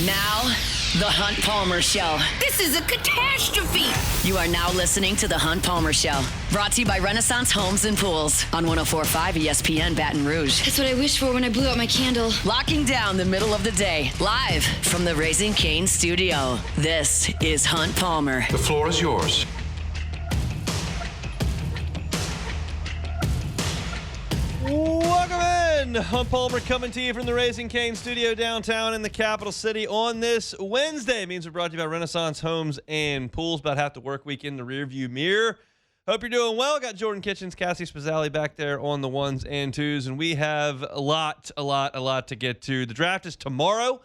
Now, The Hunt Palmer Show. This is a catastrophe. You are now listening to The Hunt Palmer Show. Brought to you by Renaissance Homes and Pools on 104.5 ESPN Baton Rouge. That's what I wished for when I blew out my candle. Locking down the middle of the day. Live from the Raising Cane studio. This is Hunt Palmer. The floor is yours. Welcome in. Hunt Palmer coming to you from the Raising Cane studio downtown in the capital city on this Wednesday. It means we're brought to you by Renaissance Homes and Pools. About half the work week in the rearview mirror. Hope you're doing well. Got Jordan Kitchens, Cassie Spazzali back there on the ones and twos, and we have a lot to get to. The draft is tomorrow.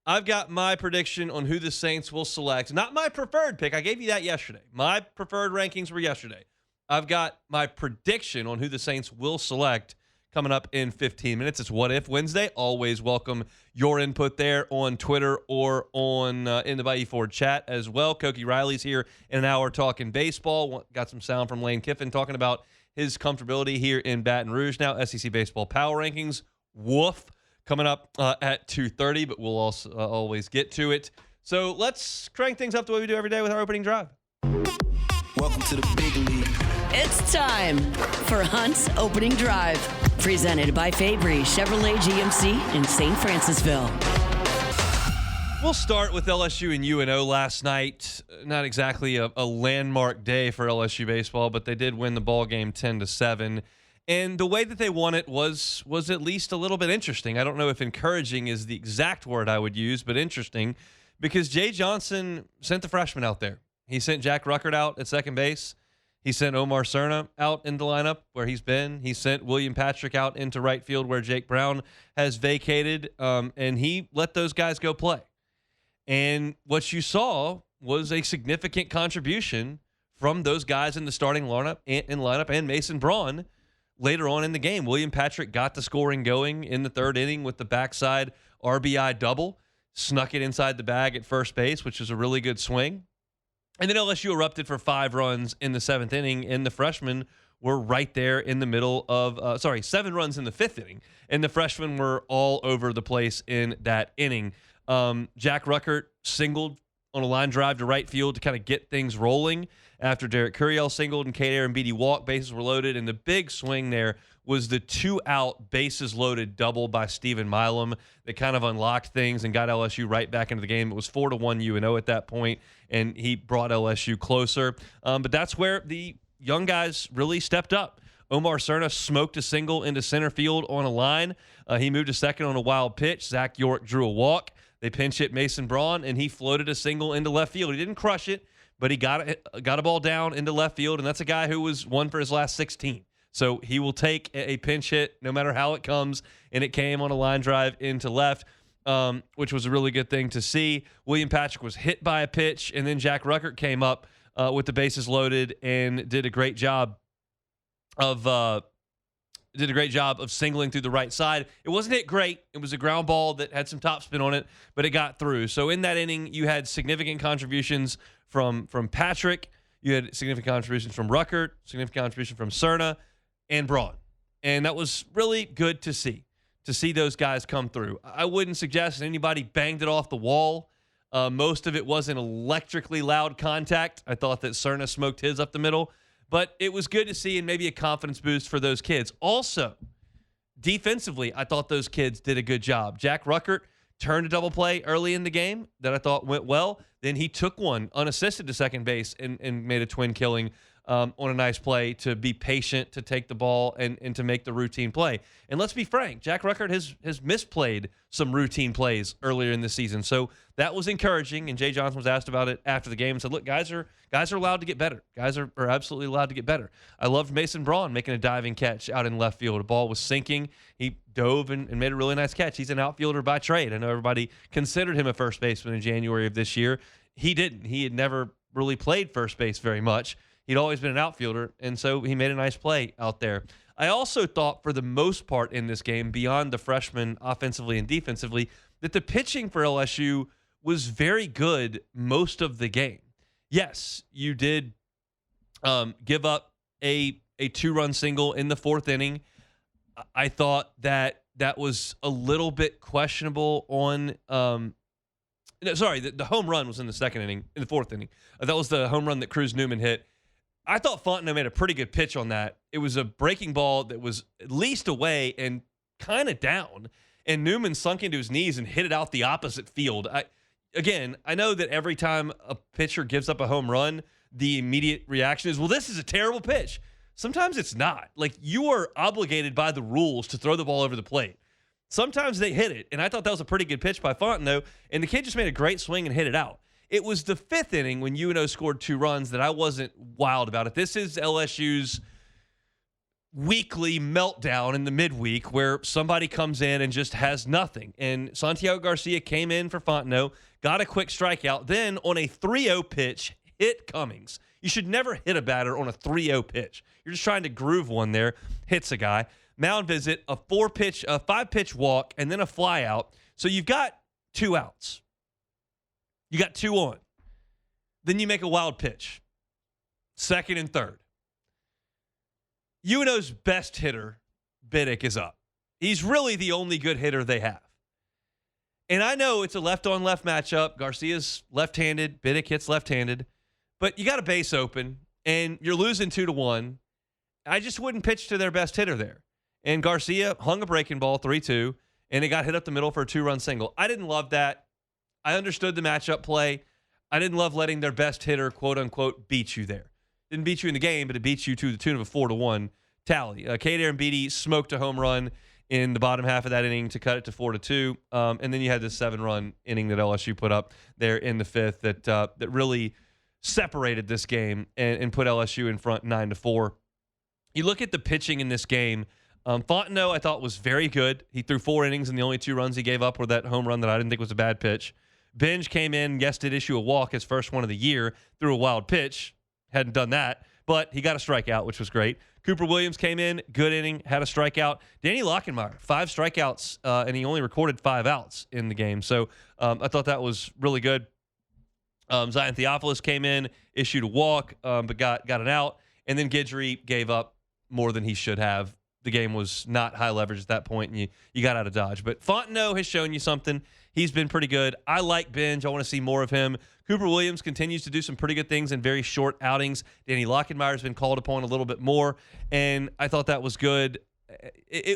I've got my prediction on who the Saints will select. Not my preferred pick. I gave you that yesterday. My preferred rankings were yesterday. I've got my prediction on who the Saints will select coming up in 15 minutes. It's What If Wednesday. Always welcome your input there on Twitter or on in the Bayou Ford chat as well. Koki Riley's here in an hour talking baseball. Got some sound from Lane Kiffin talking about his comfortability here in Baton Rouge now. SEC Baseball Power Rankings. Woof. Coming up at 2:30, but we'll also always get to it. So let's crank things up the way we do every day with our opening drive. Welcome to the big league. It's time for Hunt's Opening Drive. Presented by Fabry Chevrolet GMC in St. Francisville. We'll start with LSU and UNO last night. Not exactly a landmark day for LSU baseball, but they did win the ball game 10-7. And the way that they won it was at least a little bit interesting. I don't know if encouraging is the exact word I would use, but interesting, because Jay Johnson sent the freshman out there. He sent Jack Ruckert out at second base. He sent Omar Cerna out in the lineup where he's been. He sent William Patrick out into right field where Jake Brown has vacated, and he let those guys go play. And what you saw was a significant contribution from those guys in the starting lineup and Mason Braun later on in the game. William Patrick got the scoring going in the third inning with the backside RBI double, snuck it inside the bag at first base, which was a really good swing. And then LSU erupted for 5 runs in the 7th inning, and the freshmen were right there in the middle of 7 runs in the 5th inning, and the freshmen were all over the place in that inning. Jack Ruckert singled on a line drive to right field to kind of get things rolling after Derek Curiel singled and Kate Aaron Beatty walked. Bases were loaded, and the big swing there was the 2-out bases loaded double by Stephen Milam that kind of unlocked things and got LSU right back into the game. It was 4-1 UNO at that point, and he brought LSU closer. But that's where the young guys really stepped up. Omar Cerna smoked a single into center field on a line. He moved to second on a wild pitch. Zach York drew a walk. They pinch hit Mason Braun, and he floated a single into left field. He didn't crush it, but he got a ball down into left field, and that's a guy who was 1 for his last 16. So he will take a pinch hit no matter how it comes, and it came on a line drive into left, which was a really good thing to see. William Patrick was hit by a pitch, and then Jack Ruckert came up with the bases loaded and did a great job of singling through the right side. It wasn't hit great. It was a ground ball that had some topspin on it, but it got through. So in that inning, you had significant contributions from Patrick. You had significant contributions from Ruckert, significant contribution from Cerna, and Braun. And that was really good to see those guys come through. I wouldn't suggest that anybody banged it off the wall. Most of it wasn't electrically loud contact. I thought that Cerna smoked his up the middle. But it was good to see and maybe a confidence boost for those kids. Also, defensively, I thought those kids did a good job. Jack Ruckert turned a double play early in the game that I thought went well. Then he took one unassisted to second base and made a twin killing on a nice play to be patient, to take the ball, and to make the routine play. And let's be frank, Jack Ruckert has misplayed some routine plays earlier in the season. So that was encouraging, and Jay Johnson was asked about it after the game and said, look, guys are allowed to get better. Guys are absolutely allowed to get better. I loved Mason Braun making a diving catch out in left field. The ball was sinking. He dove and made a really nice catch. He's an outfielder by trade. I know everybody considered him a first baseman in January of this year. He didn't. He had never really played first base very much. He'd always been an outfielder, and so he made a nice play out there. I also thought for the most part in this game, beyond the freshmen offensively and defensively, that the pitching for LSU was very good most of the game. Yes, you did give up a 2-run single in the 4th inning. I thought that was a little bit questionable on No, sorry, the home run was in the second inning, in the fourth inning. That was the home run that Cruz Newman hit. I thought Fontenot made a pretty good pitch on that. It was a breaking ball that was at least away and kind of down, and Newman sunk into his knees and hit it out the opposite field. I know that every time a pitcher gives up a home run, the immediate reaction is, well, this is a terrible pitch. Sometimes it's not. Like, you are obligated by the rules to throw the ball over the plate. Sometimes they hit it, and I thought that was a pretty good pitch by Fontenot, and the kid just made a great swing and hit it out. It was the fifth inning when UNO scored 2 runs that I wasn't wild about it. This is LSU's weekly meltdown in the midweek where somebody comes in and just has nothing. And Santiago Garcia came in for Fontenot, got a quick strikeout, then on a 3-0 pitch, hit Cummings. You should never hit a batter on a 3-0 pitch. You're just trying to groove one there, hits a guy. Mound visit, a 5-pitch walk, and then a fly out. So you've got 2 outs. You got 2 on. Then you make a wild pitch. Second and third. UNO's best hitter, Biddick, is up. He's really the only good hitter they have. And I know it's a left-on-left matchup. Garcia's left-handed. Biddick hits left-handed. But you got a base open, and you're losing 2-1. I just wouldn't pitch to their best hitter there. And Garcia hung a breaking ball, 3-2, and it got hit up the middle for a 2-run single. I didn't love that. I understood the matchup play. I didn't love letting their best hitter, quote-unquote, beat you there. Didn't beat you in the game, but it beat you to the tune of a 4-1 tally. Cade Arambidi smoked a home run in the bottom half of that inning to cut it to 4-2. And then you had this 7-run inning that LSU put up there in the fifth that really separated this game and put LSU in front 9-4. You look at the pitching in this game. Fontenot, I thought, was very good. He threw 4 innings, and the only 2 runs he gave up were that home run that I didn't think was a bad pitch. Benj came in, yes, did issue a walk, his first one of the year, threw a wild pitch. Hadn't done that, but he got a strikeout, which was great. Cooper Williams came in, good inning, had a strikeout. Danny Lockenmeyer, 5 strikeouts, and he only recorded 5 outs in the game. So I thought that was really good. Zion Theophilus came in, issued a walk, but got an out. And then Guidry gave up more than he should have. The game was not high leverage at that point, and you got out of Dodge. But Fontenot has shown you something. He's been pretty good. I like Benj. I want to see more of him. Cooper Williams continues to do some pretty good things in very short outings. Danny Lockenmeyer has been called upon a little bit more, and I thought that was good.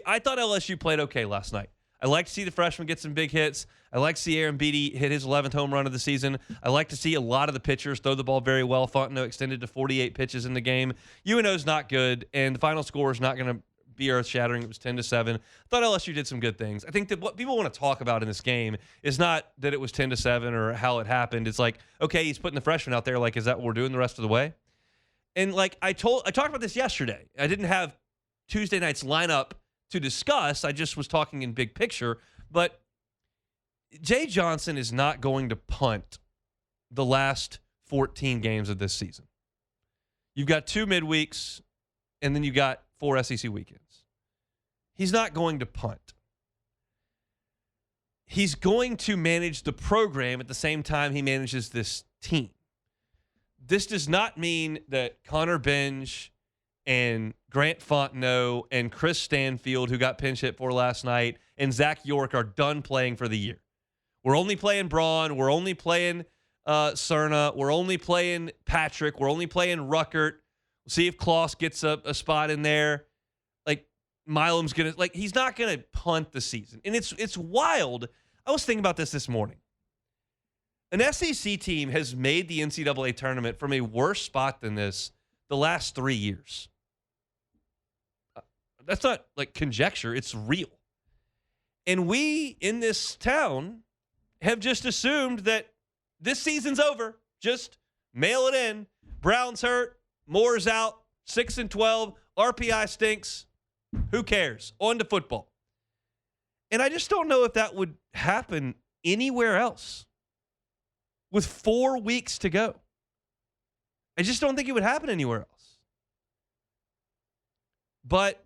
I thought LSU played okay last night. I like to see the freshman get some big hits. I like to see Aaron Beatty hit his 11th home run of the season. I like to see a lot of the pitchers throw the ball very well. Fontenot extended to 48 pitches in the game. UNO's not good, and the final score is not going to be earth-shattering. It was 10-7. I thought LSU did some good things. I think that what people want to talk about in this game is not that it was 10-7 or how it happened. It's like, okay, he's putting the freshman out there. Like, is that what we're doing the rest of the way? And like I talked about this yesterday. I didn't have Tuesday night's lineup to discuss. I just was talking in big picture. But Jay Johnson is not going to punt the last 14 games of this season. You've got 2 midweeks, and then you got 4 SEC weekends. He's not going to punt. He's going to manage the program at the same time he manages this team. This does not mean that Connor Benj and Grant Fontenot and Chris Stanfield, who got pinch hit for last night, and Zach York are done playing for the year. We're only playing Braun. We're only playing Cerna. We're only playing Patrick. We're only playing Ruckert. We'll see if Kloss gets a spot in there. Like, Milam's going to, he's not going to punt the season. And it's wild. I was thinking about this morning. An SEC team has made the NCAA tournament from a worse spot than this the last 3 years. That's not like conjecture. It's real. And we in this town have just assumed that this season's over. Just mail it in. Brown's hurt. Moore's out. 6-12. RPI stinks. Who cares? On to football. And I just don't know if that would happen anywhere else with 4 weeks to go. I just don't think it would happen anywhere else. But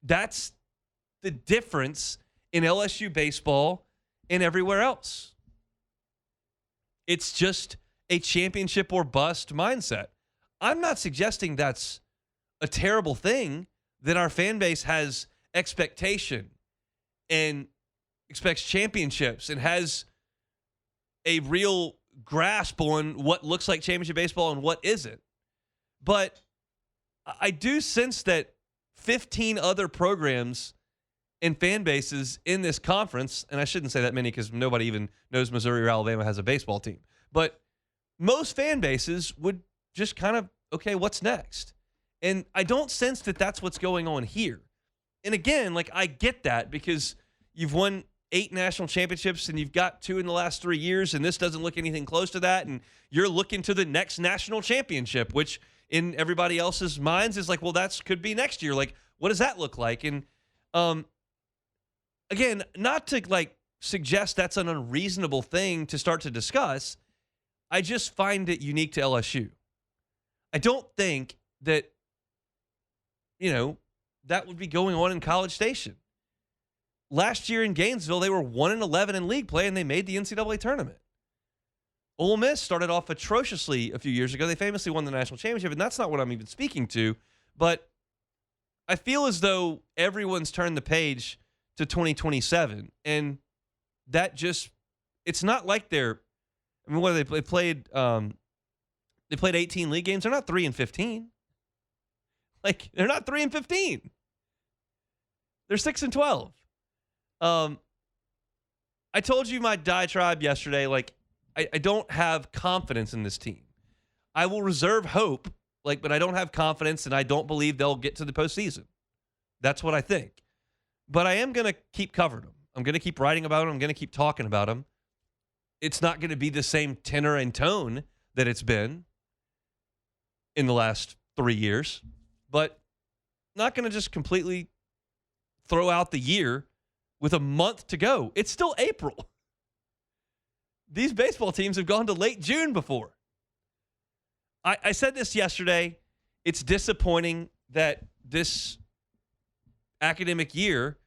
that's the difference in LSU baseball and everywhere else. It's just a championship or bust mindset. I'm not suggesting that's a terrible thing, that our fan base has expectation and expects championships and has a real grasp on what looks like championship baseball and what isn't. But I do sense that 15 other programs and fan bases in this conference, and I shouldn't say that many because nobody even knows Missouri or Alabama has a baseball team, but most fan bases would just kind of, okay, what's next? And I don't sense that that's what's going on here. And again, like, I get that because you've won 8 national championships and you've got 2 in the last 3 years, and this doesn't look anything close to that, and you're looking to the next national championship, which in everybody else's minds is like, well, that could be next year. Like, what does that look like? And again, not to like suggest that's an unreasonable thing to start to discuss. I just find it unique to LSU. I don't think that, that would be going on in College Station. Last year in Gainesville, they were 1-11 in league play, and they made the NCAA tournament. Ole Miss started off atrociously a few years ago. They famously won the national championship, and that's not what I'm even speaking to. But I feel as though everyone's turned the page to 2027, and that just, it's not like they're, I mean, what are they played 18 league games. They're not 3-15. Like, they're not 3-15. They're 6-12. I told you my diatribe yesterday. Like, I don't have confidence in this team. I will reserve hope, but I don't have confidence, and I don't believe they'll get to the postseason. That's what I think. But I am going to keep covering them. I'm going to keep writing about them. I'm going to keep talking about them. It's not going to be the same tenor and tone that it's been in the last 3 years, but not going to just completely throw out the year with a month to go. It's still April. These baseball teams have gone to late June before. I said this yesterday. It's disappointing that this academic year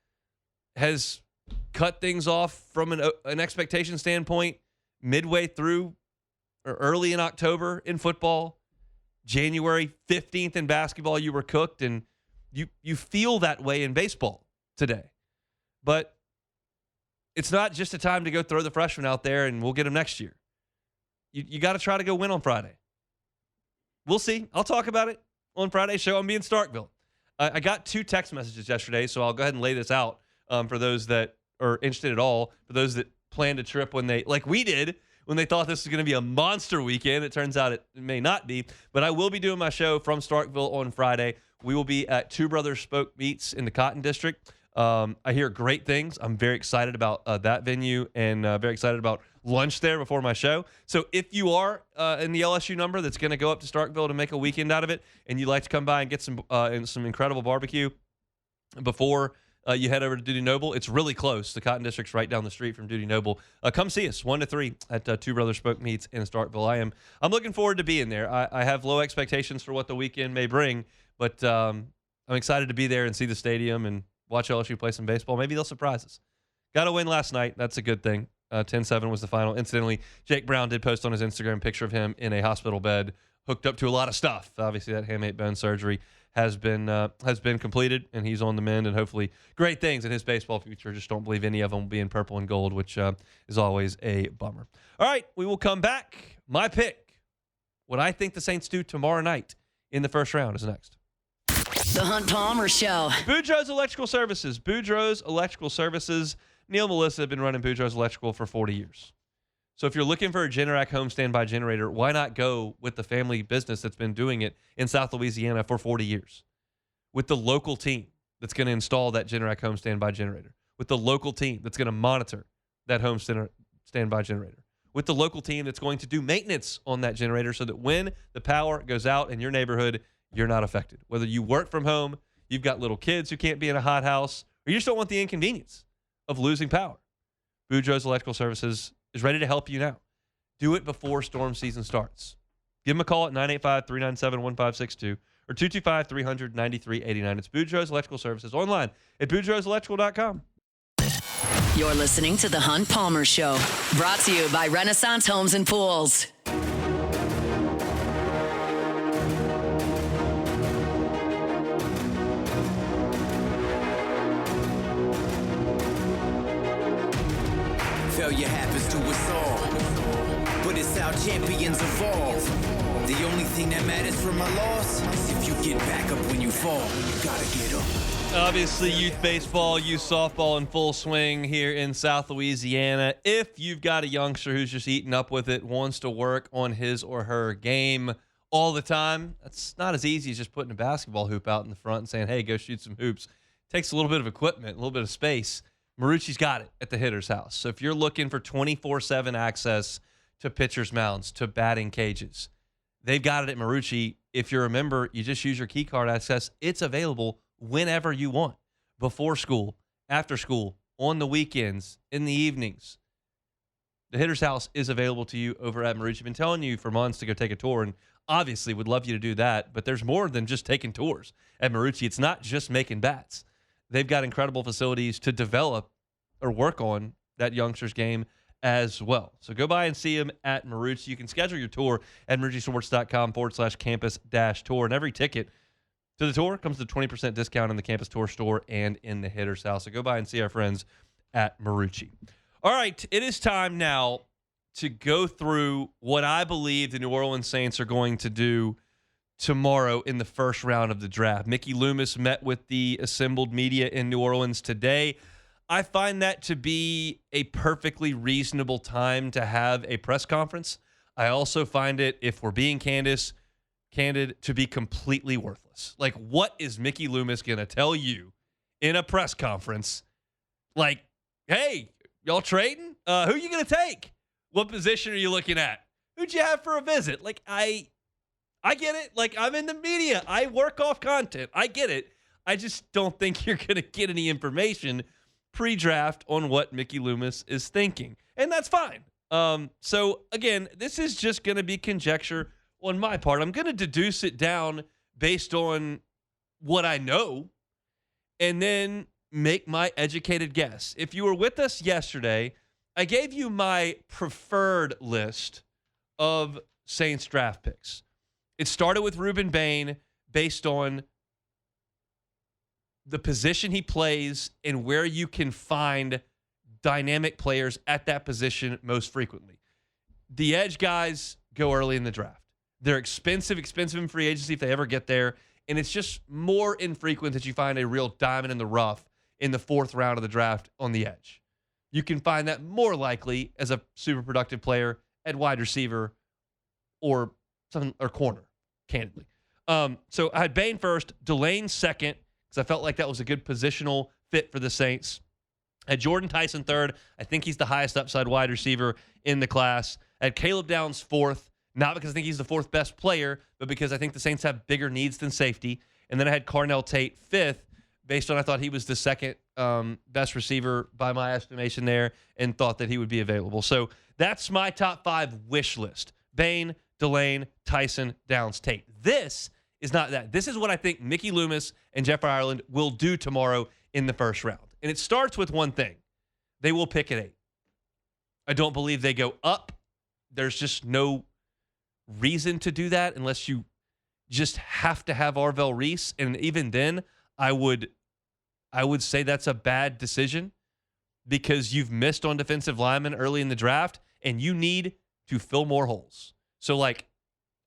has cut things off from an expectation standpoint midway through or early in October in football. January 15th in basketball, you were cooked, and you feel that way in baseball today. But it's not just a time to go throw the freshmen out there and we'll get them next year. You got to try to go win on Friday. We'll see. I'll talk about it on Friday's show. I'm being Starkville. I got 2 text messages yesterday, so I'll go ahead and lay this out for those that are interested at all, for those that planned a trip when they, like we did, when they thought this was going to be a monster weekend. It turns out it may not be, but I will be doing my show from Starkville on Friday. We will be at Two Brothers Spoke Meats in the Cotton District. I hear great things. I'm very excited about that venue and very excited about lunch there before my show. So if you are in the LSU number that's going to go up to Starkville to make a weekend out of it, and you'd like to come by and get some incredible barbecue before you head over to Duty Noble, it's really close. The Cotton District's right down the street from Duty Noble. Come see us 1 to 3 at Two Brothers Spoke Meats in Starkville. I'm looking forward to being there. I have low expectations for what the weekend may bring, but I'm excited to be there and see the stadium and watch LSU play some baseball. Maybe they'll surprise us. Got a win last night. That's a good thing. 10-7 was the final. Incidentally, Jake Brown did post on his Instagram a picture of him in a hospital bed, hooked up to a lot of stuff. Obviously, that hamate bone surgery has been completed, and he's on the mend, and hopefully great things in his baseball future. Just don't believe any of them will be in purple and gold, which is always a bummer. All right, we will come back. My pick, what I think the Saints do tomorrow night in the first round, is next. The Hunt Palmer Show. Boudreaux's Electrical Services. Boudreaux's Electrical Services. Neil and Melissa have been running Boudreaux's Electrical for 40 years. So if you're looking for a Generac home standby generator, why not go with the family business that's been doing it in South Louisiana for 40 years? With the local team that's going to install that Generac home standby generator. With the local team that's going to monitor that home standby generator. With the local team that's going to do maintenance on that generator so that when the power goes out in your neighborhood, you're not affected. Whether you work from home, you've got little kids who can't be in a hot house, or you just don't want the inconvenience of losing power. Boudreaux's Electrical Services is ready to help you now. Do it before storm season starts. Give them a call at 985-397-1562 or 225-300-9389. It's Boudreaux's Electrical Services. Online at boudreauxelectrical.com. You're listening to The Hunt Palmer Show. Brought to you by Renaissance Homes and Pools. Failure happens to us all. But it's how champions evolve. The only thing that matters from a loss is if you get back up when you fall. You gotta get up. Obviously, youth baseball, youth softball in full swing here in South Louisiana. If you've got a youngster who's just eating up with it, wants to work on his or her game all the time, that's not as easy as just putting a basketball hoop out in the front and saying, hey, go shoot some hoops. It takes a little bit of equipment, a little bit of space. Marucci's got it at the hitter's house. So if you're looking for 24/7 access to pitcher's mounds, to batting cages, they've got it at Marucci. If you're a member, you just use your key card access. It's available whenever you want, before school, after school, on the weekends, in the evenings. The hitter's house is available to you over at Marucci. I've been telling you for months to go take a tour, and obviously would love you to do that, but there's more than just taking tours at Marucci. It's not just making bats. They've got incredible facilities to develop or work on that youngster's game as well. So go by and see him at Marucci. You can schedule your tour at maruccisports.com/campus-tour, and every ticket to the tour comes with a 20% discount in the campus tour store and in the hitter's house. So go by and see our friends at Marucci. All right, it is time now to go through what I believe the New Orleans Saints are going to do tomorrow in the first round of the draft. Mickey Loomis met with the assembled media in New Orleans today. I find that to be a perfectly reasonable time to have a press conference. I also find it, if we're being candid, to be completely worthless. Like, what is Mickey Loomis going to tell you in a press conference? Like, hey, y'all trading? Who you going to take? What position are you looking at? Who'd you have for a visit? Like, I get it. Like, I'm in the media. I work off content. I get it. I just don't think you're going to get any information pre-draft on what Mickey Loomis is thinking. And that's fine. So, again, this is just going to be conjecture on my part. I'm going to deduce it down based on what I know and then make my educated guess. If you were with us yesterday, I gave you my preferred list of Saints draft picks. It started with Ruben Bain based on the position he plays and where you can find dynamic players at that position most frequently. The edge guys go early in the draft. They're expensive in free agency if they ever get there, and it's just more infrequent that you find a real diamond in the rough in the fourth round of the draft on the edge. You can find that more likely as a super productive player at wide receiver or corner, candidly. So I had Bain first, Delane second, because I felt like that was a good positional fit for the Saints. I had Jordan Tyson third. I think he's the highest upside wide receiver in the class. I had Caleb Downs fourth, not because I think he's the fourth best player, but because I think the Saints have bigger needs than safety. And then I had Carnell Tate fifth, based on I thought he was the second best receiver by my estimation there, and thought that he would be available. So that's my top five wish list. Bain, Delane, Tyson, Downs, Tate. This is not that. This is what I think Mickey Loomis and Jeffrey Ireland will do tomorrow in the first round. And it starts with one thing. They will pick at 8. I don't believe they go up. There's just no reason to do that unless you just have to have Arvell Reese. And even then, I would say that's a bad decision because you've missed on defensive linemen early in the draft and you need to fill more holes. So, I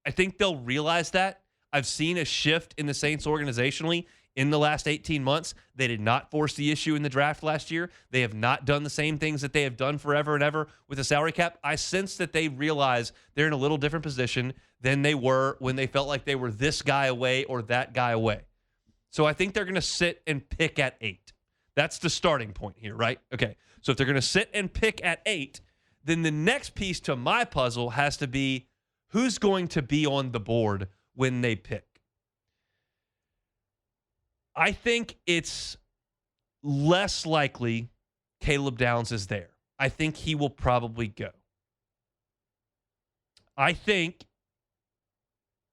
think they'll realize that. I've seen a shift in the Saints organizationally in the last 18 months. They did not force the issue in the draft last year. They have not done the same things that they have done forever and ever with the salary cap. I sense that they realize they're in a little different position than they were when they felt like they were this guy away or that guy away. So I think they're going to sit and pick at 8. That's the starting point here, right? Okay. So if they're going to sit and pick at 8, then the next piece to my puzzle has to be who's going to be on the board when they pick. I think it's less likely Caleb Downs is there. I think he will probably go. I think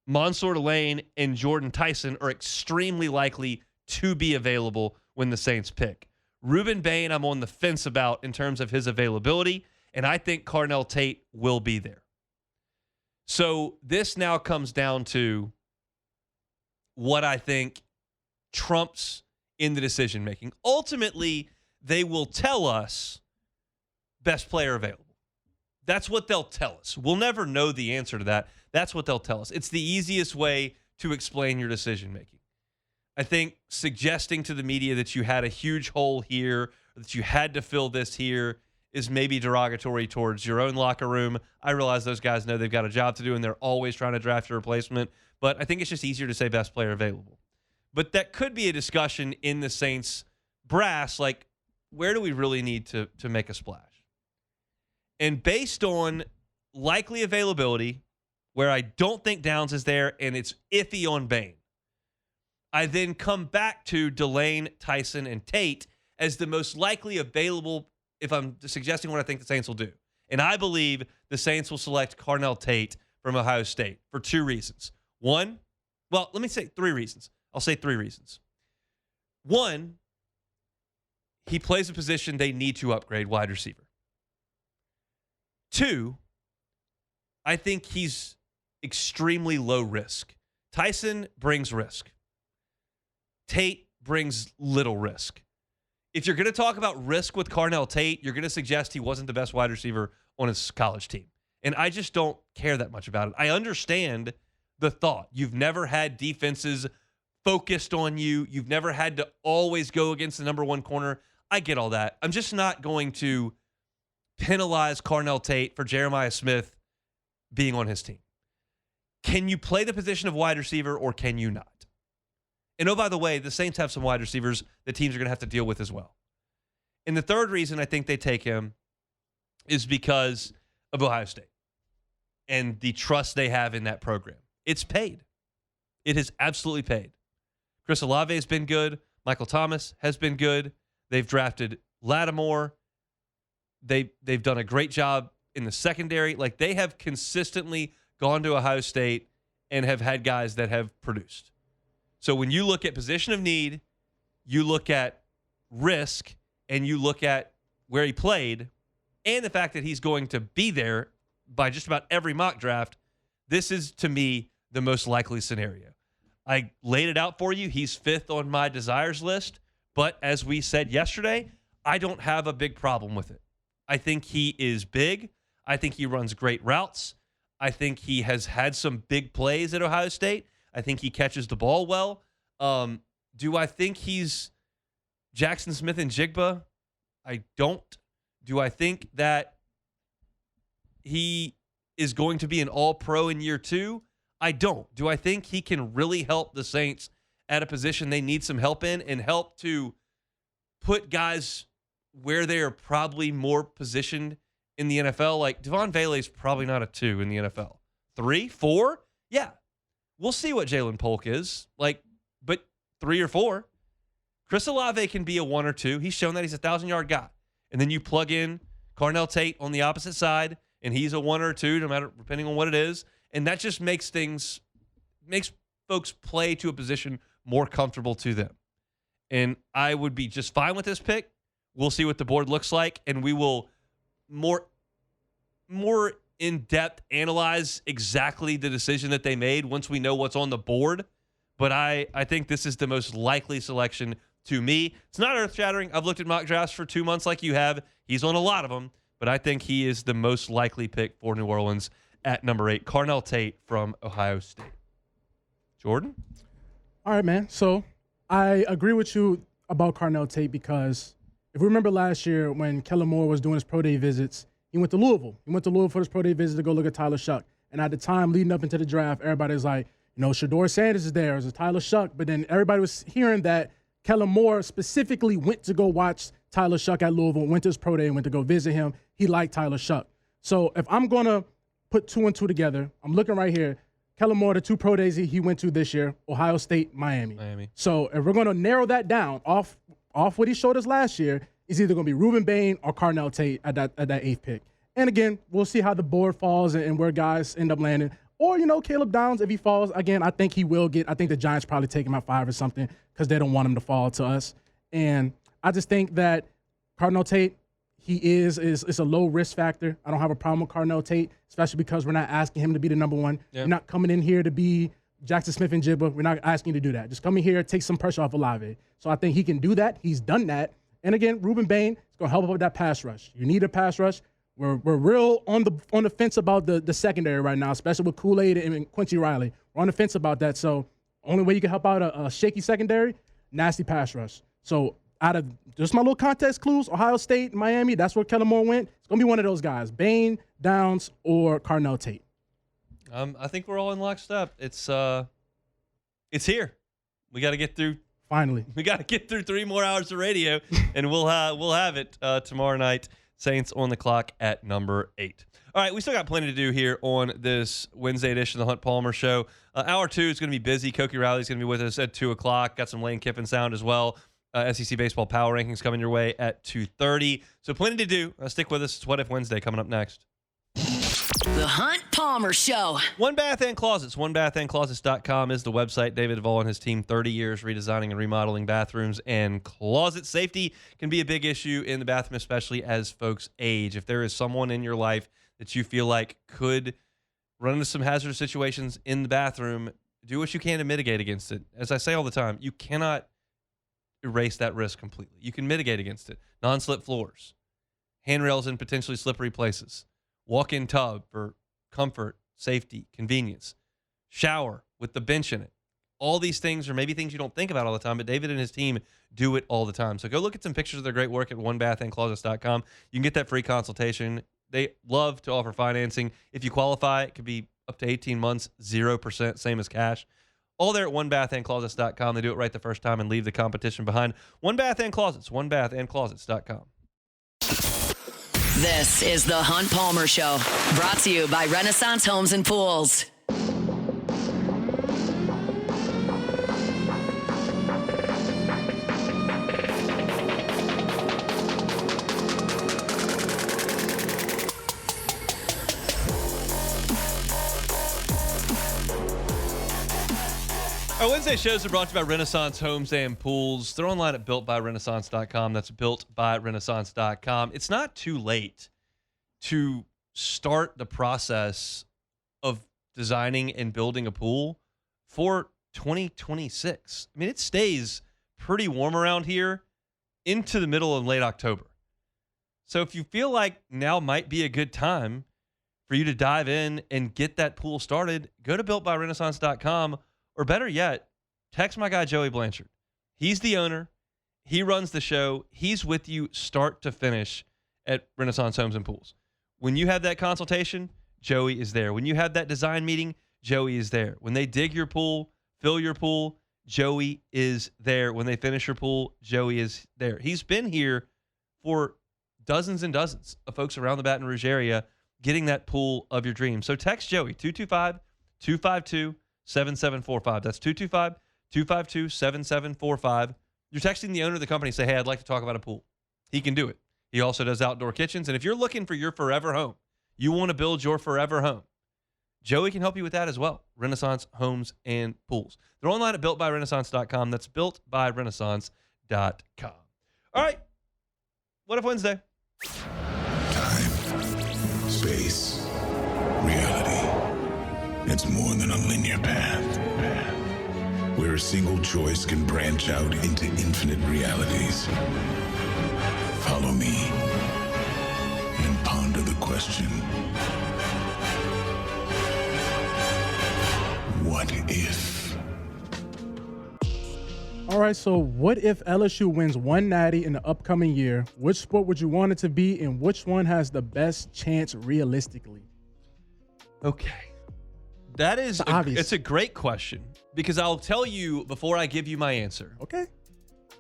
Mansour Delane and Jordan Tyson are extremely likely to be available when the Saints pick. Ruben Bain, I'm on the fence about in terms of his availability, and I think Carnell Tate will be there. So this now comes down to what I think trumps in the decision-making. Ultimately, they will tell us best player available. That's what they'll tell us. We'll never know the answer to that. That's what they'll tell us. It's the easiest way to explain your decision making. I think suggesting to the media that you had a huge hole here, or that you had to fill this here, is maybe derogatory towards your own locker room. I realize those guys know they've got a job to do and they're always trying to draft a replacement, but I think it's just easier to say best player available. But that could be a discussion in the Saints brass, like, where do we really need to make a splash? And based on likely availability, where I don't think Downs is there and it's iffy on Bain, I then come back to Delane, Tyson, and Tate as the most likely available if I'm suggesting what I think the Saints will do. And I believe the Saints will select Carnell Tate from Ohio State for two reasons. One, well, let me say three reasons. I'll say three reasons. One, he plays a position they need to upgrade, wide receiver. Two, I think he's extremely low risk. Tyson brings risk. Tate brings little risk. If you're going to talk about risk with Carnell Tate, you're going to suggest he wasn't the best wide receiver on his college team. And I just don't care that much about it. I understand the thought. You've never had defenses focused on you. You've never had to always go against the number one corner. I get all that. I'm just not going to penalize Carnell Tate for Jeremiah Smith being on his team. Can you play the position of wide receiver or can you not? And oh, by the way, the Saints have some wide receivers that teams are going to have to deal with as well. And the third reason I think they take him is because of Ohio State and the trust they have in that program. It's paid. It has absolutely paid. Chris Olave has been good. Michael Thomas has been good. They've drafted Lattimore. They've done a great job in the secondary. Like, they have consistently gone to Ohio State and have had guys that have produced. So when you look at position of need, you look at risk, and you look at where he played and the fact that he's going to be there by just about every mock draft, this is, to me, the most likely scenario. I laid it out for you. He's fifth on my desires list, but as we said yesterday, I don't have a big problem with it. I think he is big. I think he runs great routes. I think he has had some big plays at Ohio State. I think he catches the ball well. Do I think he's Jackson Smith and Jigba? I don't. Do I think that he is going to be an all-pro in year two? I don't. Do I think he can really help the Saints at a position they need some help in and help to put guys where they are probably more positioned in the NFL? Like, Devon Vele is probably not a 2 in the NFL. 3, 4? Yeah. We'll see what Jalen Polk is. Like, but 3 or 4. Chris Olave can be a 1 or 2. He's shown that he's a 1,000-yard guy. And then you plug in Carnell Tate on the opposite side, and he's a 1 or 2, no matter, depending on what it is. And that just makes folks play to a position more comfortable to them. And I would be just fine with this pick. We'll see what the board looks like, and we will more in-depth analyze exactly the decision that they made once we know what's on the board. But I think this is the most likely selection to me. It's not earth-shattering. I've looked at mock drafts for 2 months like you have. He's on a lot of them, but I think he is the most likely pick for New Orleans at number 8. Carnell Tate from Ohio State. Jordan? All right, man. So I agree with you about Carnell Tate because if we remember last year when Kellen Moore was doing his pro day visits, he went to Louisville. He went to Louisville for his pro day visit to go look at Tyler Shuck. And at the time leading up into the draft, everybody was like, Shador Sanders is there. Is Tyler Shuck? But then everybody was hearing that Kellen Moore specifically went to go watch Tyler Shuck at Louisville, went to his pro day and went to go visit him. He liked Tyler Shuck. So if I'm going to put 2 and 2 together, I'm looking right here. Kellen Moore, the 2 pro days he went to this year, Ohio State, Miami. So if we're going to narrow that down off what he showed us last year, it's either going to be Ruben Bain or Carnell Tate at that 8th pick. And again, we'll see how the board falls and where guys end up landing. Or, Caleb Downs, if he falls, again, I think he will get. I think the Giants probably take him at 5 or something because they don't want him to fall to us. And I just think that Carnell Tate, he is a low risk factor. I don't have a problem with Carnell Tate, especially because we're not asking him to be the number 1. Yep. We're not coming in here to be Jackson Smith and Jigba. We're not asking you to do that. Just come in here, take some pressure off Olave. So I think he can do that. He's done that. And again, Ruben Bain is going to help out with that pass rush. You need a pass rush. We're real on the fence about the secondary right now, especially with Kool-Aid and Quincy Riley. We're on the fence about that. So only way you can help out a shaky secondary, nasty pass rush. So out of just my little context clues, Ohio State, Miami, that's where Kellen Moore went. It's going to be one of those guys, Bain, Downs, or Carnell Tate. I think we're all in lockstep. It's here. We got to get through. Finally. We got to get through 3 more hours of radio, and we'll have it tomorrow night. Saints on the clock at number 8. All right, we still got plenty to do here on this Wednesday edition of the Hunt Palmer Show. Hour 2 is going to be busy. Koki Riley's going to be with us at 2 o'clock. Got some Lane Kiffin sound as well. SEC Baseball Power Rankings coming your way at 2:30. So plenty to do. Stick with us. It's What If Wednesday coming up next. The Hunt Palmer Show. One Bath and Closets. OneBathAndClosets.com is the website. David Duvall and his team, 30 years redesigning and remodeling bathrooms and closets. Safety can be a big issue in the bathroom, especially as folks age. If there is someone in your life that you feel like could run into some hazardous situations in the bathroom, do what you can to mitigate against it. As I say all the time, you cannot erase that risk completely. You can mitigate against it. Non-slip floors, handrails in potentially slippery places, walk-in tub for comfort, safety, convenience, shower with the bench in it. All these things are maybe things you don't think about all the time, but David and his team do it all the time. So go look at some pictures of their great work at onebathandclosets.com. You can get that free consultation. They love to offer financing. If you qualify, it could be up to 18 months, 0%, same as cash. All there at onebathandclosets.com. They do it right the first time and leave the competition behind. One Bath and Closets, onebathandclosets.com. This is the Hunt Palmer Show, brought to you by Renaissance Homes and Pools. Our Wednesday shows are brought to you by Renaissance Homes and Pools. They're online at builtbyrenaissance.com. That's builtbyrenaissance.com. It's not too late to start the process of designing and building a pool for 2026. I mean, it stays pretty warm around here into the middle of late October. So if you feel like now might be a good time for you to dive in and get that pool started, go to builtbyrenaissance.com. Or better yet, text my guy, Joey Blanchard. He's the owner. He runs the show. He's with you start to finish at Renaissance Homes and Pools. When you have that consultation, Joey is there. When you have that design meeting, Joey is there. When they dig your pool, fill your pool, Joey is there. When they finish your pool, Joey is there. He's been here for dozens and dozens of folks around the Baton Rouge area getting that pool of your dreams. So text Joey, 225-252-7745. That's 225-252-7745. You're texting the owner of the company, say, hey, I'd like to talk about a pool. He can do it. He also does outdoor kitchens. And if you're looking for your forever home, you want to build your forever home, Joey can help you with that as well. Renaissance Homes and Pools. They're online at builtbyrenaissance.com. That's builtbyrenaissance.com. All right. What if Wednesday? Time, space, reality. It's more than a linear path. Where a single choice can branch out into infinite realities. Follow me and ponder the question. What if? All right, so what if LSU wins one natty in the upcoming year? Which sport would you want it to be, and which one has the best chance realistically? Okay. That is obvious. It's a great question because I'll tell you before I give you my answer. Okay.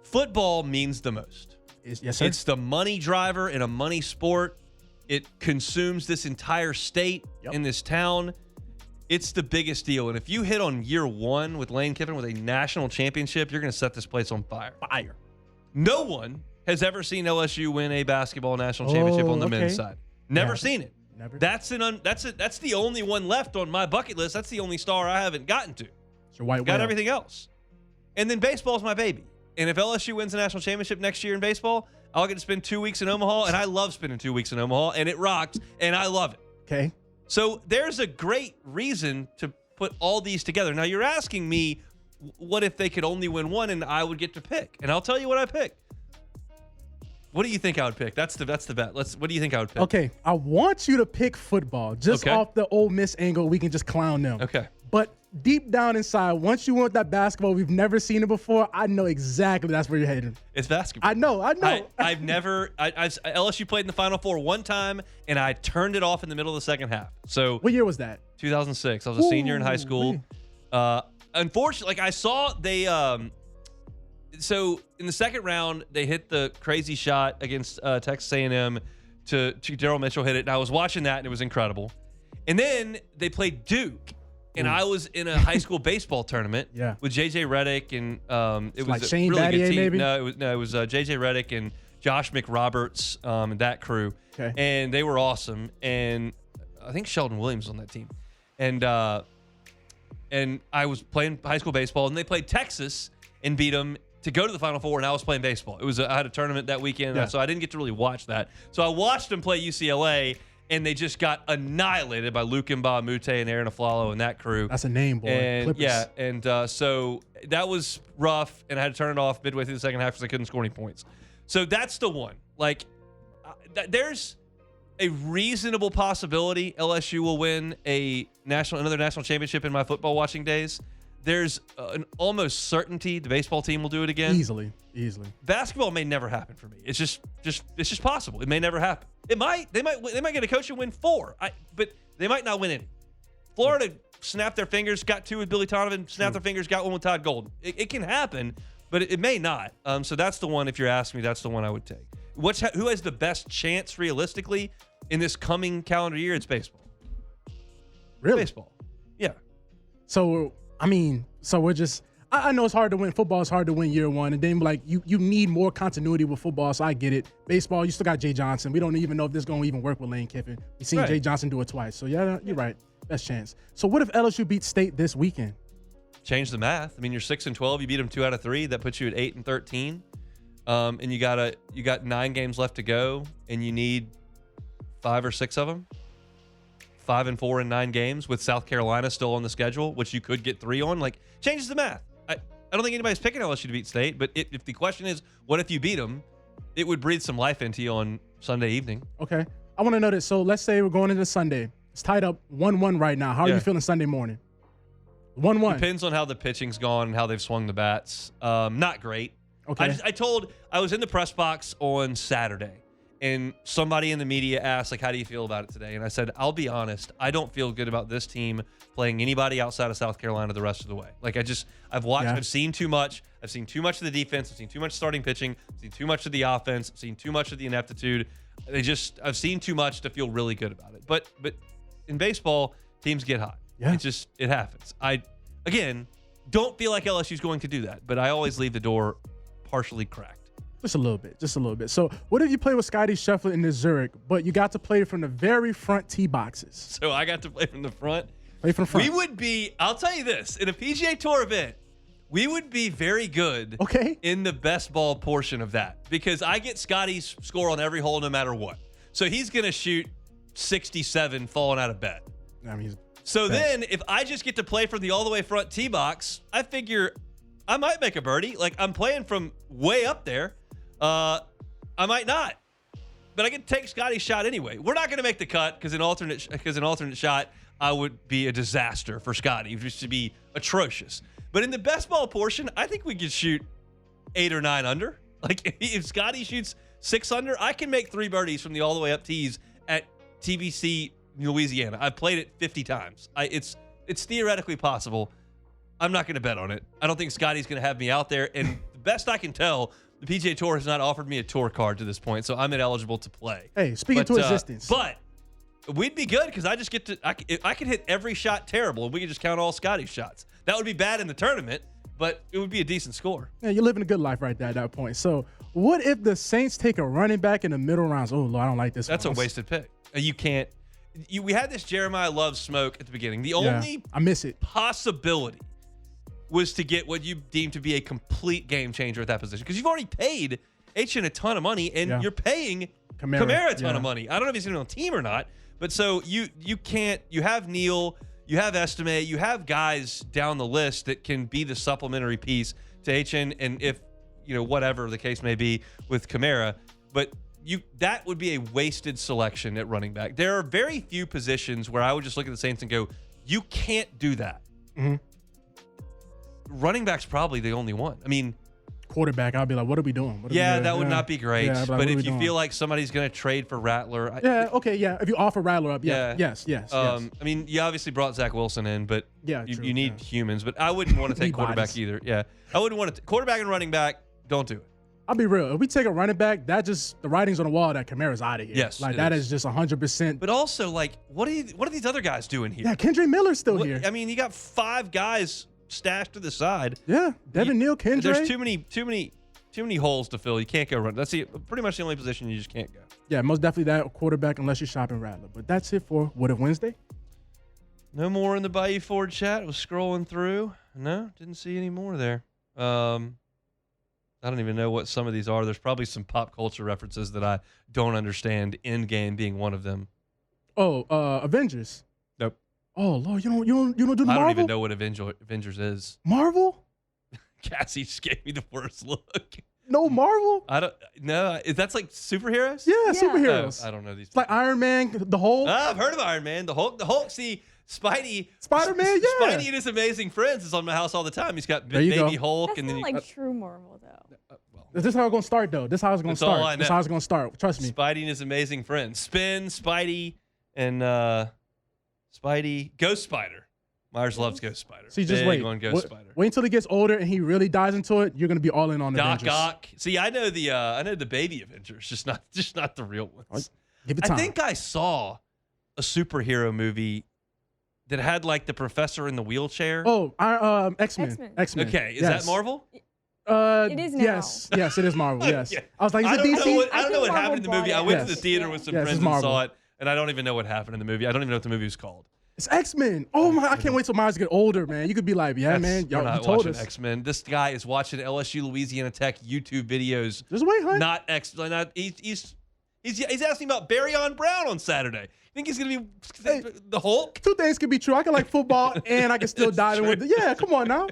Football means the most. Yes, sir. It's the money driver in a money sport. It consumes this entire state in this town. It's the biggest deal. And if you hit on year one with Lane Kiffin with a national championship, you're going to set this place on fire. Fire. No one has ever seen LSU win a basketball national championship on the men's side. Never seen it. Never. That's the only one left on my bucket list. That's the only star I haven't gotten to. It's your white Got whale. everything else. And then baseball's my baby. And if LSU wins the national championship next year in baseball, I'll get to spend 2 weeks in Omaha, and I love spending 2 weeks in Omaha, and it rocks, and I love it. Okay. So there's a great reason to put all these together. Now, you're asking me, what if they could only win one and I would get to pick? And I'll tell you what I pick. What do you think I would pick? That's the bet. What do you think I would pick? Okay, I want you to pick football just Okay. off the Ole Miss angle. We can just clown them. Okay. But deep down inside, once you want that basketball, we've never seen it before. I know exactly that's where you're heading. It's basketball. I know. I've never. LSU played in the Final Four one time, and I turned it off in the middle of the second half. So What year was that? 2006. I was a senior in high school. Ooh. Unfortunately, like I saw they. So in the second round, they hit the crazy shot against Texas A&M to Daryl Mitchell hit it, and I was watching that, and it was incredible. And then they played Duke. And I was in a high school baseball tournament with JJ Redick, and it was like a Shane really good Battier, team. maybe? No, it was JJ Redick and Josh McRoberts and that crew. Okay. And they were awesome. And I think Sheldon Williams was on that team. And I was playing high school baseball, and they played Texas and beat them to go to the Final Four, and I was playing baseball. I had a tournament that weekend, so I didn't get to really watch that. So I watched them play UCLA. And they just got annihilated by Luke Mute and Aaron Aflalo and that crew. That's a name, boy. And Clippers. so that was rough, and I had to turn it off midway through the second half because I couldn't score any points. So that's the one. Like, there's a reasonable possibility LSU will win another national championship in my football watching days. There's an almost certainty the baseball team will do it again. Easily. Basketball may never happen for me. It's just possible. It may never happen. It might. They might get a coach and win 4. But they might not win any. Florida snapped their fingers, got 2 with Billy Donovan, snapped their fingers, got 1 with Todd Golden. It can happen, but it may not. So that's the one. If you're asking me, that's the one I would take. Who has the best chance realistically in this coming calendar year? It's baseball. Really? Baseball. Yeah. So, we're just – I know it's hard to win. Football is hard to win year one. And then, like, you need more continuity with football, so I get it. Baseball, you still got Jay Johnson. We don't even know if this is going to even work with Lane Kiffin. We've seen Jay Johnson do it twice. So, yeah, you're right. Best chance. So, what if LSU beats State this weekend? Change the math. I mean, you're 6-12. You beat them 2 out of 3. That puts you at 8-13. And you got 9 games left to go, and you need 5 or 6 of them. 5-4 in 9 games with South Carolina still on the schedule, which you could get 3 on. Like, changes the math. I don't think anybody's picking LSU to beat State, but if the question is, what if you beat them, it would breathe some life into you on Sunday evening. Okay. I want to know this. So let's say we're going into Sunday. It's tied up 1-1 right now. How are you feeling Sunday morning? 1-1. Depends on how the pitching's gone and how they've swung the bats. Not great. Okay. I was in the press box on Saturday, and somebody in the media asked, like, how do you feel about it today? And I said, I'll be honest, I don't feel good about this team playing anybody outside of South Carolina the rest of the way. Like, I've watched, I've seen too much. I've seen too much of the defense. I've seen too much starting pitching. I've seen too much of the offense. I've seen too much of the ineptitude. I've seen too much to feel really good about it. But in baseball, teams get hot. Yeah. It happens. Again, don't feel like LSU's going to do that, but I always leave the door partially cracked. Just a little bit. So what if you play with Scotty Scheffler in the Zurich, but you got to play from the very front tee boxes? So I got to play from the front. Play from the front. We would be, I'll tell you this, in a PGA Tour event, we would be very good in the best ball portion of that because I get Scotty's score on every hole no matter what. So he's going to shoot 67 falling out of bed. I mean, then if I just get to play from the all the way front tee box, I figure I might make a birdie. Like, I'm playing from way up there. I might not, but I can take Scotty's shot anyway. We're not going to make the cut because an alternate shot, I would be a disaster for Scotty. It used to be atrocious. But in the best ball portion, I think we could shoot 8 or 9 under. Like, if Scotty shoots 6 under, I can make 3 birdies from the all the way up tees at TBC, Louisiana. I've played it 50 times. It's theoretically possible. I'm not going to bet on it. I don't think Scotty's going to have me out there. And the best I can tell, the PGA Tour has not offered me a tour card to this point, so I'm ineligible to play. Hey, speaking to existence. But we'd be good because I just get to – I could hit every shot terrible, and we could just count all Scotty's shots. That would be bad in the tournament, but it would be a decent score. Yeah, you're living a good life right there at that point. So what if the Saints take a running back in the middle rounds? Oh, Lord, I don't like this That's one. a wasted pick. You can't – we had this Jeremiah Love smoke at the beginning. The only I miss it. possibility was to get what you deem to be a complete game changer at that position because you've already paid H.N. a ton of money, and you're paying Kamara a ton of money. I don't know if he's going to be on the team or not, but so you can't – you have Neal, you have Estime, you have guys down the list that can be the supplementary piece to H.N. and if, whatever the case may be with Kamara. But that would be a wasted selection at running back. There are very few positions where I would just look at the Saints and go, you can't do that. Mm-hmm. Running back's probably the only one. I mean, quarterback, I'll be like, what are we doing? That would not be great. Yeah, but if you feel like somebody's going to trade for Rattler. If you offer Rattler up, yes. I mean, you obviously brought Zach Wilson in, but you need humans. But I wouldn't want to take quarterback either. Yeah, I wouldn't want to. Quarterback and running back, don't do it. I'll be real. If we take a running back, that just the writing's on the wall that Kamara's out of here. Yes, that is just 100%. But also, what are these other guys doing here? Yeah, Kendrick Miller's still here. I mean, you got 5 guys stashed to the side. Yeah, Devin Neal, Kendrick. There's too many holes to fill. You can't go run. That's pretty much the only position you just can't go. Yeah, most definitely that quarterback unless you're shopping Rattler. But that's it for What If Wednesday. No more in the Bayou Ford chat. Was scrolling through. No, didn't see any more there. I don't even know what some of these are. There's probably some pop culture references that I don't understand. Endgame being one of them. Oh, Avengers. Nope. Oh Lord, you don't do the Marvel? I don't even know what Avengers is. Marvel? Cassie just gave me the worst look. No Marvel? I don't know. That's like superheroes? Yeah, superheroes. I don't know these. It's like Iron Man, the Hulk. I've heard of Iron Man, the Hulk. See, Spidey, Spider-Man, yeah. Spidey and his amazing friends is on my house all the time. He's got baby Hulk, That's and then not like true Marvel though. This is how it's gonna start, though. This is how it's gonna That's all I start. know. This is how it's gonna start. Trust me. Spidey and his amazing friends. Spin, Spidey, and Ghost Spider. Myers loves Ghost Spider. So you just Big wait. on Ghost Spider. Wait until he gets older and he really dives into it. You're gonna be all in on Doc Avengers. Ock. See, I know the baby Avengers, just not the real ones. Give it time. I think I saw a superhero movie that had like the professor in the wheelchair. Oh, X-Men. X-Men. Okay, is that Marvel? It is now. Yes, it is Marvel. Yes. Yeah. I was like, is I it don't DC? know I don't know what Marvel happened in the movie. bought I it. went to the Yes. theater with some Yes, it's friends and Marvel. saw it, and I don't even know what happened in the movie. I don't even know what the movie was called. It's X-Men. Oh my! I can't wait till Myers get older, man. You could be like, yeah, man. We're Y'all, not you told watching us. X-Men. This guy is watching LSU Louisiana Tech YouTube videos. Just wait, honey. Not X. Not he's asking about Barryon Brown on Saturday. You think he's gonna be the Hulk? Two things can be true. I can like football and I can still dive in with it. Yeah, come on now.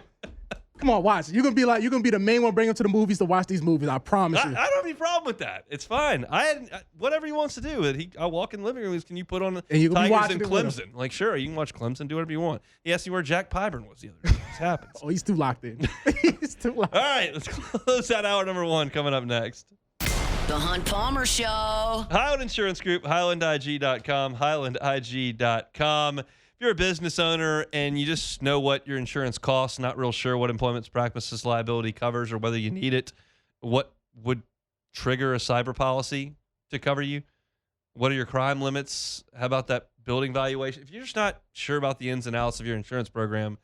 Come on, watch. You're gonna be the main one bringing him to the movies to watch these movies. I promise I you. don't have any problem with that. It's fine. Whatever he wants to do. I'll walk in the living room. Can you put on And you can be Tigers watching and it with him. Clemson? Like, sure, you can watch Clemson. Do whatever you want. He asked me where Jack Pyburn was the other day. This happens. Oh, he's too locked in. He's too locked. All right, let's close out hour number 1 coming up next. The Hunt Palmer Show. Highland Insurance Group, HighlandIG.com, HighlandIG.com. If you're a business owner and you just know what your insurance costs, not real sure what employment practices liability covers or whether you need it, what would trigger a cyber policy to cover you? What are your crime limits? How about that building valuation? If you're just not sure about the ins and outs of your insurance program,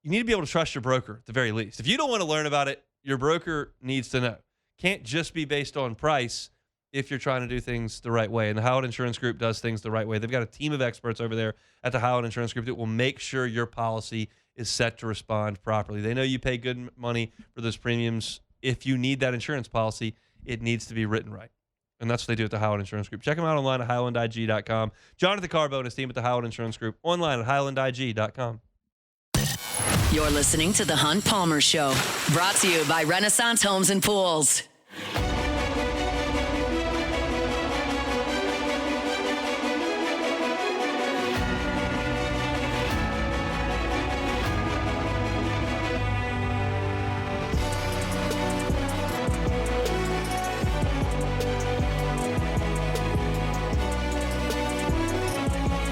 you need to be able to trust your broker at the very least. If you don't want to learn about it, your broker needs to know. Can't just be based on price if you're trying to do things the right way. And the Howard Insurance Group does things the right way. They've got a team of experts over there at the Howard Insurance Group that will make sure your policy is set to respond properly. They know you pay good money for those premiums. If you need that insurance policy, it needs to be written right. And that's what they do at the Howard Insurance Group. Check them out online at HighlandIG.com. Jonathan Carbo and his team at the Howard Insurance Group online at HighlandIG.com. You're listening to The Hunt Palmer Show, brought to you by Renaissance Homes and Pools.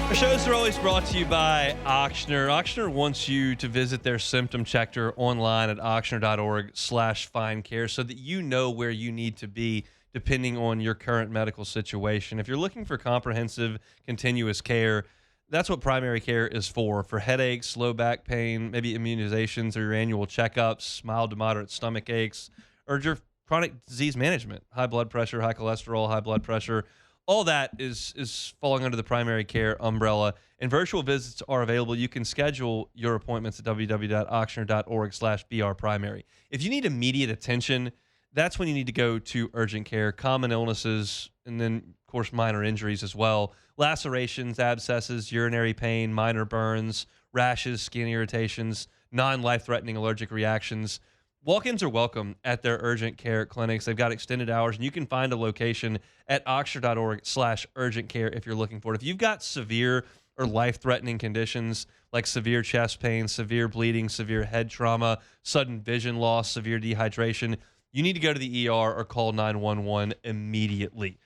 Our shows are always brought to you by Auctioner. Auctioner wants you to visit their symptom checker online at auctioner.org/findcare so that you know where you need to be depending on your current medical situation. If you're looking for comprehensive, continuous care, that's what primary care is for headaches, low back pain, maybe immunizations or your annual checkups, mild to moderate stomach aches, or your chronic disease management, high blood pressure, high cholesterol, high blood pressure. All that is falling under the primary care umbrella, and virtual visits are available. You can schedule your appointments at www.auctioner.org/brprimary. If you need immediate attention, that's when you need to go to urgent care, common illnesses, and then, of course, minor injuries as well. Lacerations, abscesses, urinary pain, minor burns, rashes, skin irritations, non-life-threatening allergic reactions. walk-ins are welcome at their urgent care clinics. They've got extended hours, and you can find a location at oxford.org/urgent care if you're looking for it. If you've got severe or life-threatening conditions like severe chest pain, severe bleeding, severe head trauma, sudden vision loss, severe dehydration, you need to go to the ER or call 911 immediately.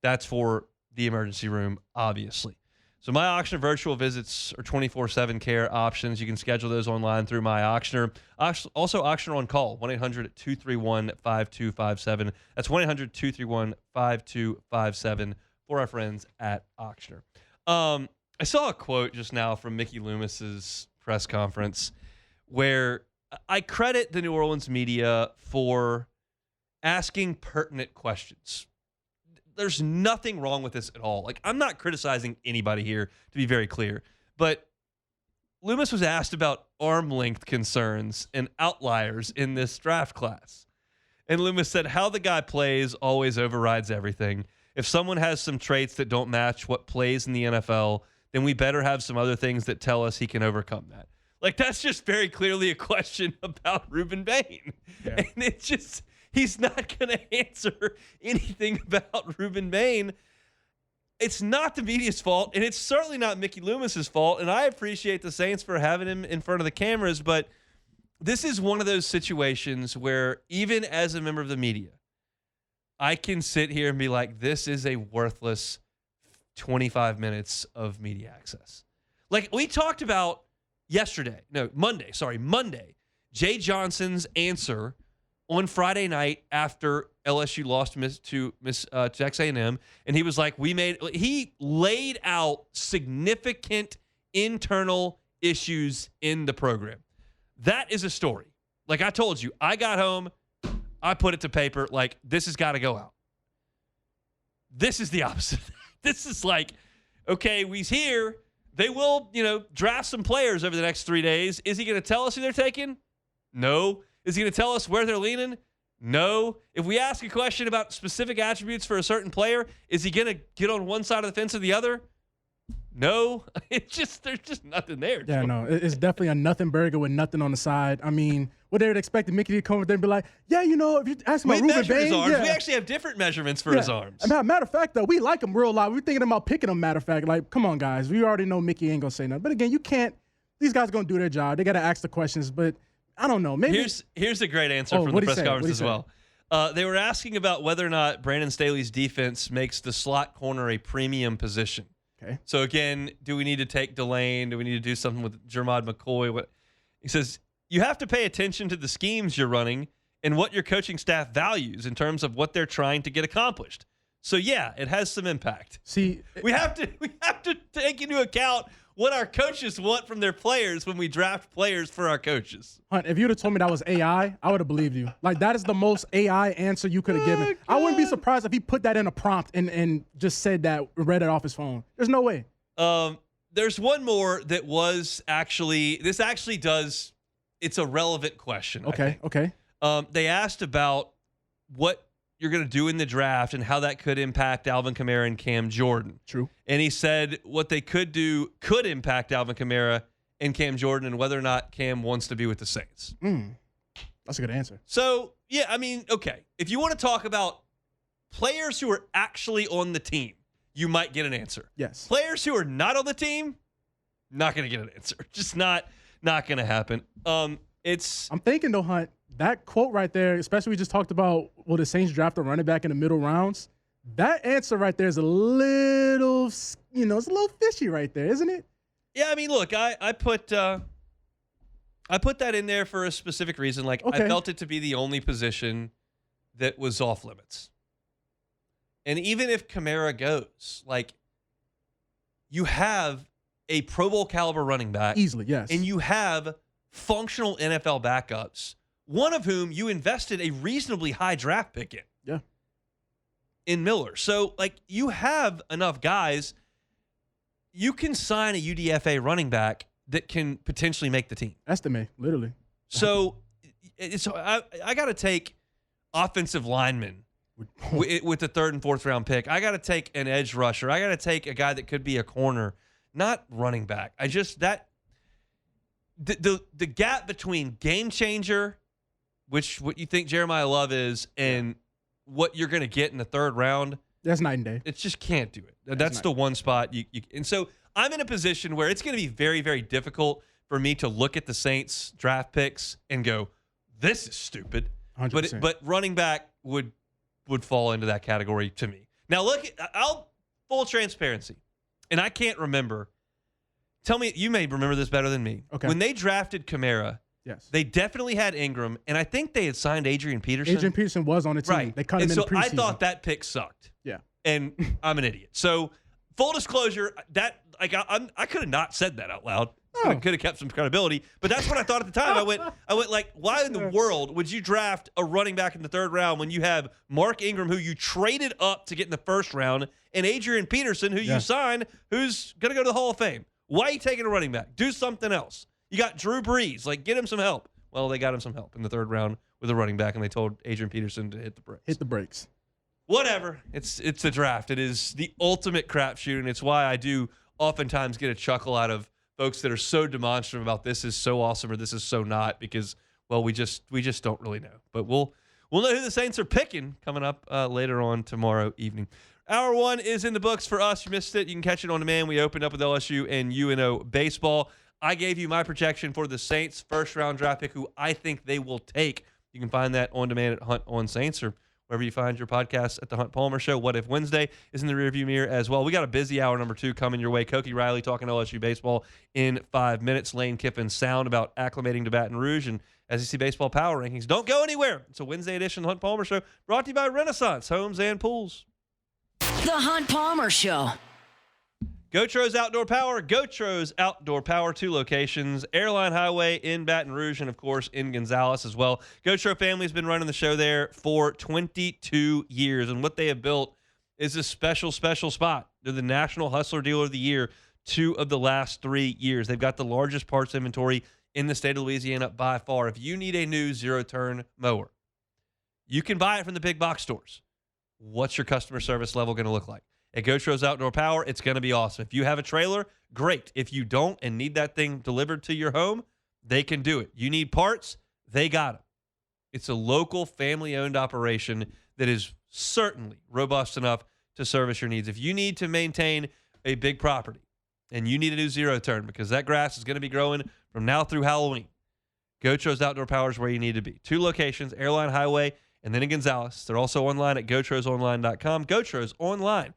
That's for the emergency room, obviously. So My Auctioner virtual visits are 24/7 care options. You can schedule those online through My Auctioner. Also, Auctioner on call, 1-800-231-5257. That's 1-800-231-5257 for our friends at Auctioner. I saw a quote just now from Mickey Loomis's press conference where I credit the New Orleans media for asking pertinent questions. There's nothing wrong with this at all. Like, I'm not criticizing anybody here, to be very clear. But Loomis was asked about arm length concerns and outliers in this draft class. And Loomis said, how the guy plays always overrides everything. If someone has some traits that don't match what plays in the NFL, then we better have some other things that tell us he can overcome that. Like, that's just very clearly a question about Ruben Bain. Yeah. And it's just, he's not going to answer anything about Ruben Bain. It's not the media's fault, and it's certainly not Mickey Loomis's fault. And I appreciate the Saints for having him in front of the cameras, but this is one of those situations where even as a member of the media, I can sit here and be like, this is a worthless 25 minutes of media access. Like we talked about Monday, Jay Johnson's answer on Friday night after LSU lost to Texas A&M, and he was like, he laid out significant internal issues in the program. That is a story. Like I told you, I got home, I put it to paper, like this has got to go out. This is the opposite. This is like, okay, he's here. They will, draft some players over the next 3 days. Is he going to tell us who they're taking? No. Is he going to tell us where they're leaning? No. If we ask a question about specific attributes for a certain player, is he going to get on one side of the fence or the other? No. There's just nothing there. Yeah, no. It's definitely a nothing burger with nothing on the side. I mean, what they would expect Mickey to come over there and be like, yeah, if you ask me about Ruben Bain, his arms. yeah. We actually have different measurements for his arms. Matter of fact, though, we like him real a lot. We're thinking about picking him, matter of fact. Like, come on, guys. We already know Mickey ain't going to say nothing. But again, you can't – these guys are going to do their job. They got to ask the questions. But I don't know. Maybe Here's a great answer from the press conference as well. They were asking about whether or not Brandon Staley's defense makes the slot corner a premium position. Okay. So, again, do we need to take Delane? Do we need to do something with Jermod McCoy? He says, you have to pay attention to the schemes you're running and what your coaching staff values in terms of what they're trying to get accomplished. So, yeah, it has some impact. See, we have to take into account what our coaches want from their players when we draft players for our coaches. Hunt, if you would have told me that was AI, I would have believed you. Like, that is the most AI answer you could have given. God. I wouldn't be surprised if he put that in a prompt and just said that, read it off his phone. There's no way. There's one more that was this actually does, it's a relevant question. Okay. They asked about what you're going to do in the draft and how that could impact Alvin Kamara and Cam Jordan. True. And he said what they could do could impact Alvin Kamara and Cam Jordan and whether or not Cam wants to be with the Saints. That's a good answer. So, yeah, I mean, okay. If you want to talk about players who are actually on the team, you might get an answer. Yes. Players who are not on the team, not going to get an answer. Just not going to happen. I'm thinking, though, Hunt, that quote right there, especially we just talked about, will the Saints draft a running back in the middle rounds? That answer right there is a little, it's a little fishy right there, isn't it? Yeah, I mean, look, I put that in there for a specific reason. Like, okay. I felt it to be the only position that was off limits. And even if Kamara goes, like, you have a Pro Bowl caliber running back. Easily, yes. And you have functional NFL backups, one of whom you invested a reasonably high draft pick in. Yeah. In Miller. So, like, you have enough guys. You can sign a UDFA running back that can potentially make the team. Estimate, literally. So, I got to take offensive linemen with the third and fourth round pick. I got to take an edge rusher. I got to take a guy that could be a corner, not running back. The gap between game changer what you think Jeremiah Love is and what you're going to get in the third round, That's night and day. it just can't do it. That's the one spot you and so I'm in a position where it's going to be very, very difficult for me to look at the Saints draft picks and go, this is stupid. 100%. But running back would fall into that category to me. Now look, I'll full transparency, and I can't remember. Tell me, you may remember this better than me. Okay. When they drafted Kamara, Yes. they definitely had Ingram, and I think they had signed Adrian Peterson. Adrian Peterson was on the team. Right. They cut him and in so the preseason. I thought that pick sucked. Yeah. And I'm an idiot. So full disclosure, that like I could have not said that out loud. No. Could have kept some credibility, but that's what I thought at the time. I went like, why in the world would you draft a running back in the third round when you have Mark Ingram, who you traded up to get in the first round, and Adrian Peterson, who you signed, who's going to go to the Hall of Fame? Why are you taking a running back? Do something else. You got Drew Brees. Like, get him some help. Well, they got him some help in the third round with a running back, and they told Adrian Peterson to hit the brakes. Hit the brakes. Whatever. It's a draft. It is the ultimate crapshoot, and it's why I do oftentimes get a chuckle out of folks that are so demonstrative about this is so awesome or this is so not, because, well, we just don't really know. But we'll know who the Saints are picking coming up later on tomorrow evening. Hour one is in the books for us. You missed it. You can catch it on demand. We opened up with LSU and UNO baseball. I gave you my projection for the Saints first-round draft pick, who I think they will take. You can find that on demand at Hunt on Saints or wherever you find your podcast at the Hunt Palmer Show. What If Wednesday is in the rearview mirror as well. We got a busy hour number 2 coming your way. Koki Riley talking LSU baseball in 5 minutes. Lane Kiffin sound about acclimating to Baton Rouge and SEC baseball power rankings. Don't go anywhere. It's a Wednesday edition of the Hunt Palmer Show brought to you by Renaissance Homes and Pools. The Hunt Palmer Show. Gotros Outdoor Power, Gotros Outdoor Power, 2 locations, Airline Highway in Baton Rouge and, of course, in Gonzales as well. Gotro family has been running the show there for 22 years, and what they have built is a special, special spot. They're the National Hustler Dealer of the Year 2 of the last 3 years. They've got the largest parts inventory in the state of Louisiana by far. If you need a new zero-turn mower, you can buy it from the big box stores. What's your customer service level going to look like? At Gotros Outdoor Power, it's going to be awesome. If you have a trailer, great. If you don't and need that thing delivered to your home, they can do it. You need parts, they got them. It's a local family-owned operation that is certainly robust enough to service your needs. If you need to maintain a big property and you need a new zero-turn because that grass is going to be growing from now through Halloween, Gotros Outdoor Power is where you need to be. 2 locations, Airline Highway and then in Gonzales. They're also online at GotrosOnline.com. GotrosOnline.com.